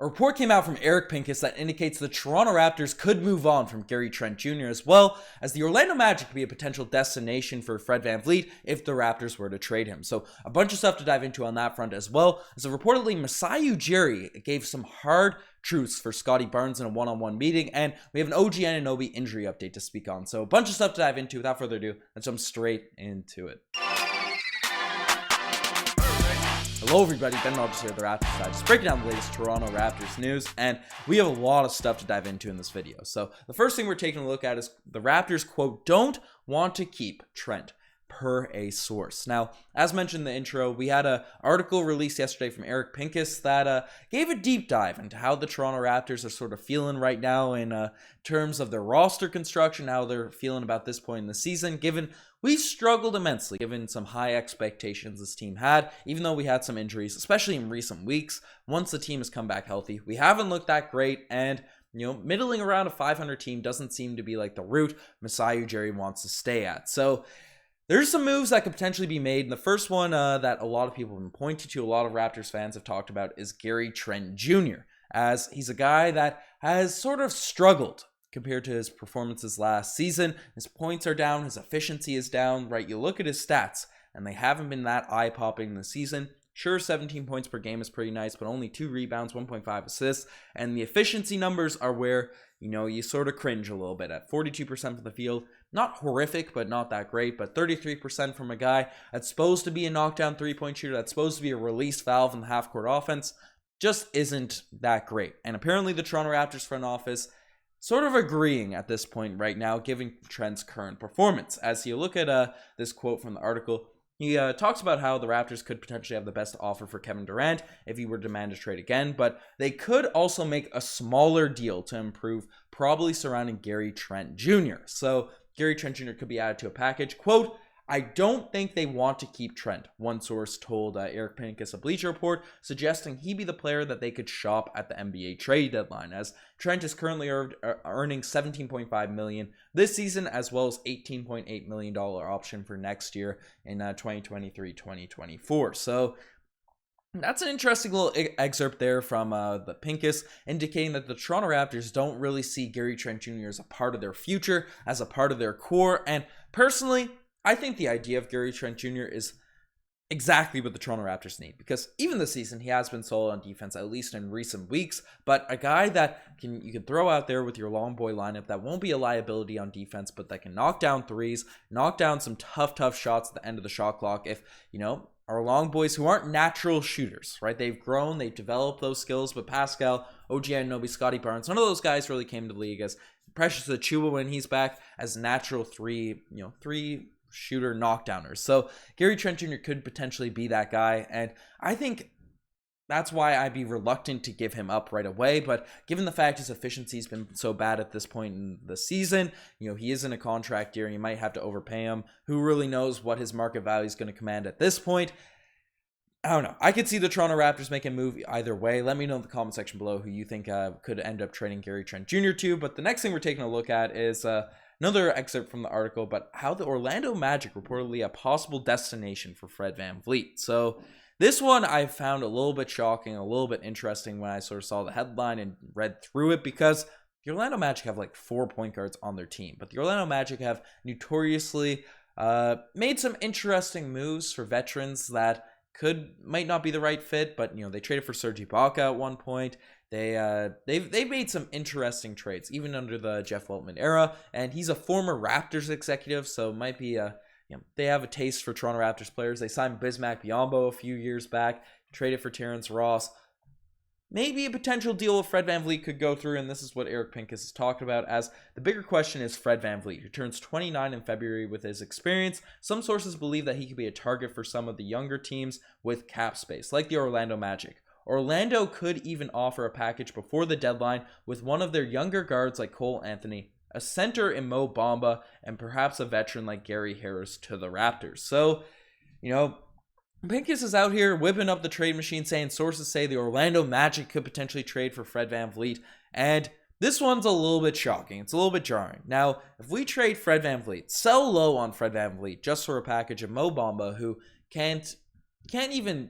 A report came out from Eric Pincus that indicates the Toronto Raptors could move on from Gary Trent Jr. as well as the Orlando Magic could be a potential destination for Fred VanVleet if the Raptors were to trade him. So a bunch of stuff to dive into on that front as well. As reportedly Masai gave some hard truths for Scottie Barnes in a one-on-one meeting, and we have an OG Anunoby injury update to speak on. So a bunch of stuff to dive into. Without further ado, let's jump straight into it. Hello everybody, Ben Rogers here at the Raptors side, just breaking down the latest Toronto Raptors news, and we have a lot of stuff to dive into in this video. So the first thing we're taking a look at is the Raptors, quote, don't want to keep Trent, per a source. Now, as mentioned in the intro, we had an article released yesterday from Eric Pincus that gave a deep dive into how the Toronto Raptors are sort of feeling right now in terms of their roster construction, how they're feeling about this point in the season, given we struggled immensely, given some high expectations this team had, even though we had some injuries, especially in recent weeks. Once the team has come back healthy, we haven't looked that great, and middling around a 500 team doesn't seem to be like the route Masai wants to stay at. So there's some moves that could potentially be made, and the first one that a lot of people have been pointing to, a lot of Raptors fans have talked about, is Gary Trent Jr., as he's a guy that has sort of struggled compared to his performances last season. His points are down, his efficiency is down, right? You look at his stats, and they haven't been that eye-popping this season. Sure, 17 points per game is pretty nice, but only 2 rebounds, 1.5 assists, and the efficiency numbers are where, you sort of cringe a little bit. At 42% from the field, not horrific, but not that great, but 33% from a guy that's supposed to be a knockdown three-point shooter, that's supposed to be a release valve in the half-court offense, just isn't that great. And apparently the Toronto Raptors front office sort of agreeing at this point right now, given Trent's current performance. As you look at this quote from the article, he talks about how the Raptors could potentially have the best offer for Kevin Durant if he were to demand a trade again, but they could also make a smaller deal to improve, probably surrounding Gary Trent Jr. So Gary Trent Jr. could be added to a package. Quote, I don't think they want to keep Trent, one source told Eric Pincus a Bleacher Report, suggesting he be the player that they could shop at the NBA trade deadline, as Trent is currently earning $17.5 million this season, as well as $18.8 million option for next year in 2023-2024. So that's an interesting little excerpt there from the Pincus, indicating that the Toronto Raptors don't really see Gary Trent Jr. as a part of their future, as a part of their core, and personally, I think the idea of Gary Trent Jr. is exactly what the Toronto Raptors need, because even this season he has been solid on defense, at least in recent weeks, but a guy that you can throw out there with your long boy lineup that won't be a liability on defense, but that can knock down threes, knock down some tough shots at the end of the shot clock. If, our long boys who aren't natural shooters, right? They've grown, they've developed those skills, but Pascal, OG Anunoby, Scottie Barnes, none of those guys really came to the league as Precious Achiuwa when he's back as natural three shooter knockdowners. So Gary Trent Jr. could potentially be that guy, and I think that's why I'd be reluctant to give him up right away. But given the fact his efficiency's been so bad at this point in the season, he is in a contract year and you might have to overpay him. Who really knows what his market value is going to command at this point? I don't know. I could see the Toronto Raptors make a move either way. Let me know in the comment section below who you think could end up trading Gary Trent Jr. to. But the next thing we're taking a look at is another excerpt from the article, but how the Orlando Magic reportedly a possible destination for Fred VanVleet. So this one I found a little bit shocking, a little bit interesting when I sort of saw the headline and read through it, because the Orlando Magic have like 4 point guards on their team, but the Orlando Magic have notoriously made some interesting moves for veterans that might not be the right fit, but they traded for Serge Ibaka at one point. They've made some interesting trades, even under the Jeff Weltman era, and he's a former Raptors executive, so it might be they have a taste for Toronto Raptors players. They signed Bismack Biyombo a few years back, traded for Terrence Ross. Maybe a potential deal with Fred VanVleet could go through, and this is what Eric Pincus is talking about, as the bigger question is Fred VanVleet, who turns 29 in February. With his experience, some sources believe that he could be a target for some of the younger teams with cap space, like the Orlando Magic. Orlando could even offer a package before the deadline with one of their younger guards like Cole Anthony, a center in Mo Bamba, and perhaps a veteran like Gary Harris to the Raptors. So, Pincus is out here whipping up the trade machine, saying sources say the Orlando Magic could potentially trade for Fred VanVleet, and this one's a little bit shocking. It's a little bit jarring. Now, if we trade Fred VanVleet, sell low on Fred VanVleet just for a package of Mo Bamba, who can't even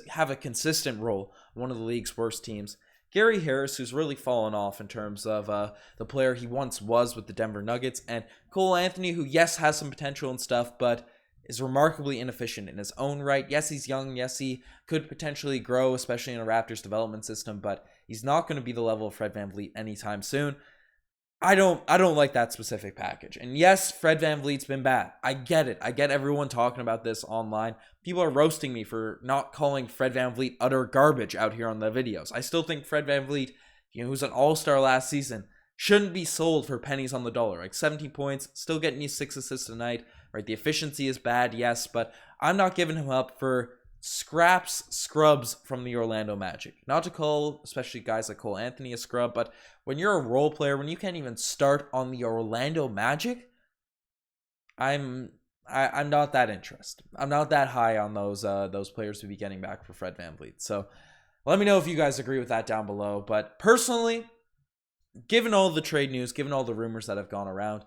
have a consistent role one of the league's worst teams. Gary Harris, who's really fallen off in terms of the player he once was with the Denver Nuggets, and Cole Anthony, who, yes, has some potential and stuff, but is remarkably inefficient in his own right. Yes, he's young. Yes, he could potentially grow, especially in a Raptors development system, but he's not going to be the level of Fred VanVleet anytime soon. I don't like that specific package. And yes, Fred VanVleet's been bad. I get it. I get everyone talking about this online. People are roasting me for not calling Fred VanVleet utter garbage out here on the videos. I still think Fred VanVleet, who's an all-star last season, shouldn't be sold for pennies on the dollar. Like 17 points, still getting you 6 assists a night, right? The efficiency is bad, yes, but I'm not giving him up for scrubs from the Orlando Magic. Not to call, especially guys like Cole Anthony, a scrub, but when you're a role player, when you can't even start on the Orlando Magic, I'm not that interested. I'm not that high on those players to be getting back for Fred VanVleet. So let me know if you guys agree with that down below. But personally, given all the trade news, given all the rumors that have gone around,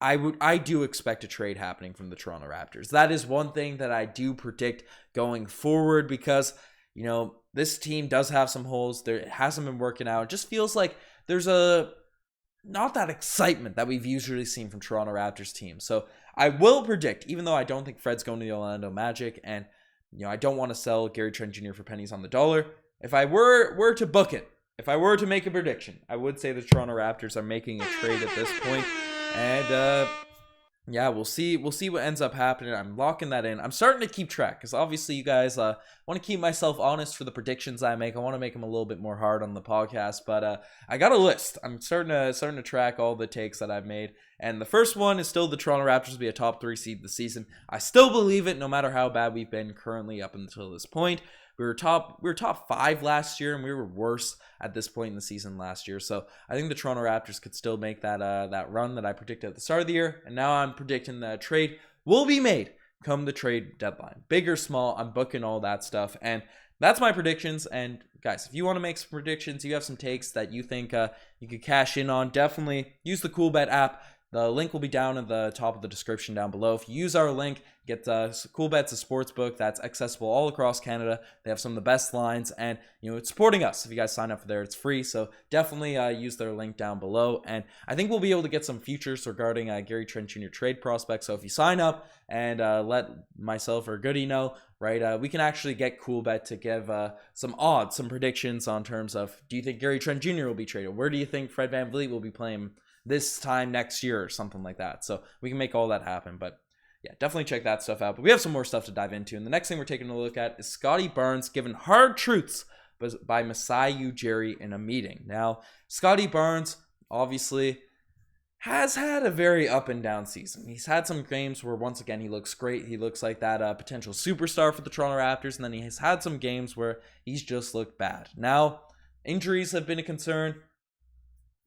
I do expect a trade happening from the Toronto Raptors. That is one thing that I do predict going forward because, this team does have some holes. It hasn't been working out. It just feels like there's not that excitement that we've usually seen from Toronto Raptors teams. So I will predict, even though I don't think Fred's going to the Orlando Magic, and I don't want to sell Gary Trent Jr. for pennies on the dollar. If I were to book it, if I were to make a prediction, I would say the Toronto Raptors are making a trade at this point. And we'll see what ends up happening. I'm locking that in. I'm starting to keep track because obviously you guys want to keep myself honest for the predictions I make. I want to make them a little bit more hard on the podcast, but I got a list. I'm starting to track all the takes that I've made. And the first one is still the Toronto Raptors will be a top 3 seed this season. I still believe it, no matter how bad we've been currently up until this point. We were top 5 last year, and we were worse at this point in the season last year. So I think the Toronto Raptors could still make that run that I predicted at the start of the year. And now I'm predicting that a trade will be made come the trade deadline. Big or small, I'm booking all that stuff. And that's my predictions. And guys, if you want to make some predictions, you have some takes that you think you could cash in on, definitely use the CoolBet app. The link will be down at the top of the description down below. If you use our link, get CoolBet's a sports book that's accessible all across Canada. They have some of the best lines, and it's supporting us. If you guys sign up for there, it's free. So definitely use their link down below. And I think we'll be able to get some futures regarding Gary Trent Jr. trade prospects. So if you sign up and let myself or Goody know, right, we can actually get CoolBet to give some odds, some predictions on terms of, do you think Gary Trent Jr. will be traded? Where do you think Fred VanVleet will be playing this time next year or something like that? So we can make all that happen. But yeah, definitely check that stuff out. But we have some more stuff to dive into. And the next thing we're taking a look at is Scottie Barnes given hard truths by Masai Ujiri in a meeting. Now, Scottie Barnes obviously has had a very up and down season. He's had some games where once again he looks great. He looks like that potential superstar for the Toronto Raptors. And then he has had some games where he's just looked bad. Now, injuries have been a concern.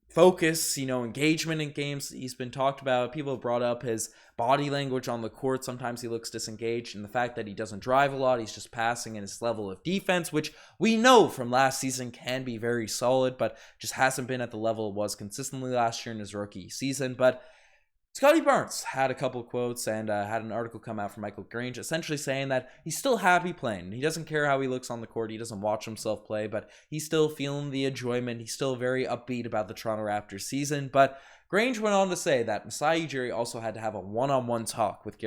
Focus, engagement in games, he's been talked about. People have brought up his body language on the court. Sometimes he looks disengaged, and the fact that he doesn't drive a lot, he's just passing, and his level of defense, which we know from last season can be very solid, but just hasn't been at the level it was consistently last year in his rookie season. But Scottie Barnes had a couple of quotes and had an article come out from Michael Grange essentially saying that he's still happy playing. He doesn't care how he looks on the court. He doesn't watch himself play, but he's still feeling the enjoyment. He's still very upbeat about the Toronto Raptors season. But Grange went on to say that Masai Ujiri also had to have a one-on-one talk with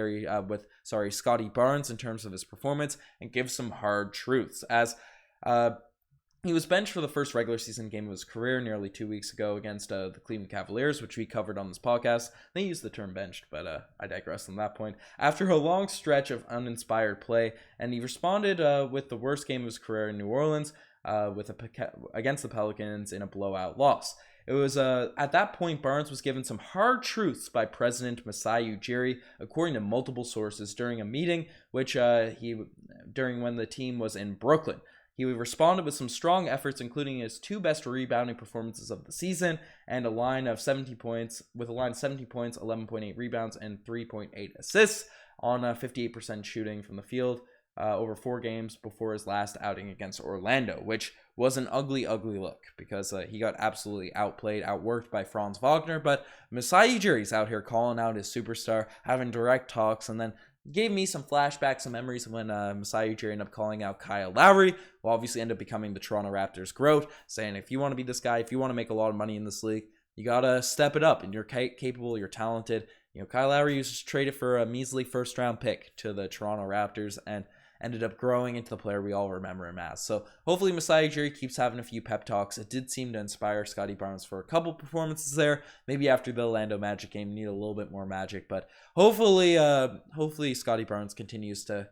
Scottie Barnes in terms of his performance and give some hard truths. As he was benched for the first regular season game of his career nearly 2 weeks ago against the Cleveland Cavaliers, which we covered on this podcast. They used the term benched, but I digress on that point. After a long stretch of uninspired play, and he responded with the worst game of his career in New Orleans against the Pelicans in a blowout loss. It was at that point Barnes was given some hard truths by President Masai Ujiri, according to multiple sources, during a meeting during when the team was in Brooklyn. He responded with some strong efforts, including his 2 best rebounding performances of the season and a line of 70 points, 11.8 rebounds, and 3.8 assists on 58% shooting from the field over 4 games before his last outing against Orlando, which was an ugly, ugly look because he got absolutely outplayed, outworked by Franz Wagner. But Masai Ujiri's out here calling out his superstar, having direct talks, and then gave me some flashbacks, some memories when Masai ended up calling out Kyle Lowry, who obviously ended up becoming the Toronto Raptors GOAT, saying if you want to be this guy, if you want to make a lot of money in this league, you got to step it up, and you're capable, you're talented. Kyle Lowry was just traded for a measly first-round pick to the Toronto Raptors and ended up growing into the player we all remember him as. So hopefully Masai Ujiri keeps having a few pep talks. It did seem to inspire Scottie Barnes for a couple performances there. Maybe after the Orlando Magic game, need a little bit more magic, but hopefully Scottie Barnes continues to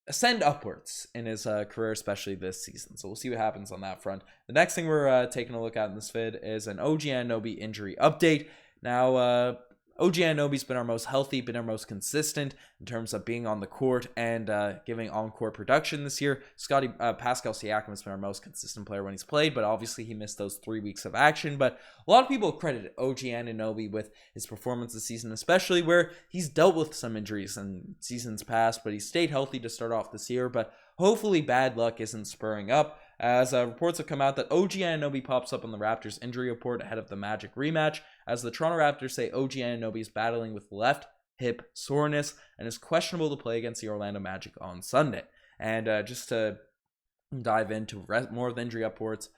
ascend upwards in his career, especially this season. So we'll see what happens on that front. The next thing we're taking a look at in this vid is an OG Anunoby injury update. Now, OG Anunoby's been our most healthy, been our most consistent in terms of being on the court and giving on-court production this year. Pascal Siakam has been our most consistent player when he's played, but obviously he missed those 3 weeks of action. But a lot of people credit OG Anunoby with his performance this season, especially where he's dealt with some injuries in seasons past, but he stayed healthy to start off this year. But hopefully bad luck isn't spurring up, as reports have come out that OG Anunoby pops up on the Raptors injury report ahead of the Magic rematch, as the Toronto Raptors say OG Anunoby is battling with left hip soreness and is questionable to play against the Orlando Magic on Sunday. And just to dive into more of the injury reports,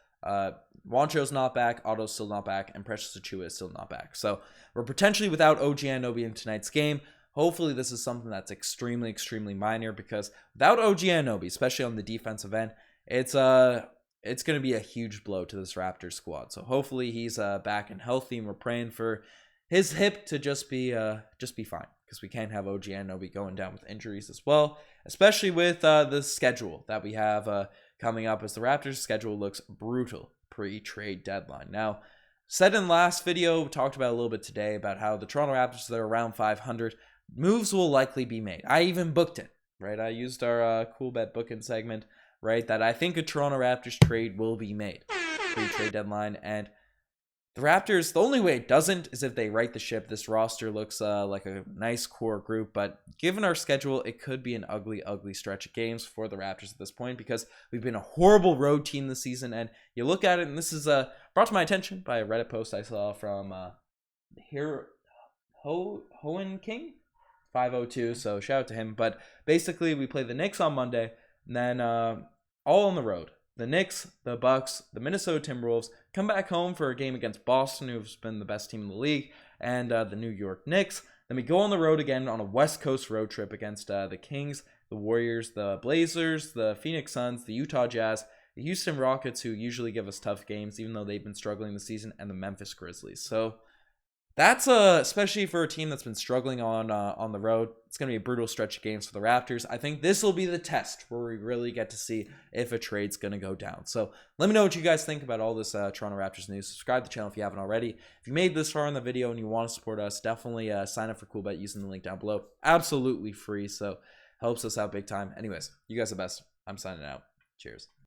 Juancho's not back, Otto's still not back, and Precious Achiuwa is still not back. So we're potentially without OG Anunoby in tonight's game. Hopefully this is something that's extremely minor, because without OG Anunoby, especially on the defensive end, it's going to be a huge blow to this Raptors squad. So hopefully he's back and healthy, and we're praying for his hip to just be fine, because we can't have OG Anunoby going down with injuries as well, especially with the schedule that we have coming up, as the Raptors schedule looks brutal pre-trade deadline. Now, said in the last video, we talked about a little bit today about how the Toronto Raptors, they're around 500. Moves will likely be made. I even booked it, right? I used our cool bet booking segment, right? That I think a Toronto Raptors trade will be made pre-trade deadline. And the Raptors, the only way it doesn't is if they right the ship. This roster looks like a nice core group, but given our schedule, it could be an ugly stretch of games for the Raptors at this point, because we've been a horrible road team this season. And you look at it, and this is brought to my attention by a Reddit post I saw from Hohen King 502, so shout out to him. But basically, we play the Knicks on Monday, and then all on the road. The Knicks, the Bucks, the Minnesota Timberwolves come back home for a game against Boston, who's been the best team in the league, and the New York Knicks. Then we go on the road again on a West Coast road trip against the Kings, the Warriors, the Blazers, the Phoenix Suns, the Utah Jazz, the Houston Rockets, who usually give us tough games, even though they've been struggling this season, and the Memphis Grizzlies. So that's especially for a team that's been struggling on the road. It's going to be a brutal stretch of games for the Raptors. I think this will be the test where we really get to see if a trade's going to go down. So let me know what you guys think about all this Toronto Raptors news. Subscribe to the channel if you haven't already. If you made this far in the video and you want to support us, definitely sign up for Cool Bet using the link down below. Absolutely free, so helps us out big time. Anyways, you guys are the best. I'm signing out. Cheers.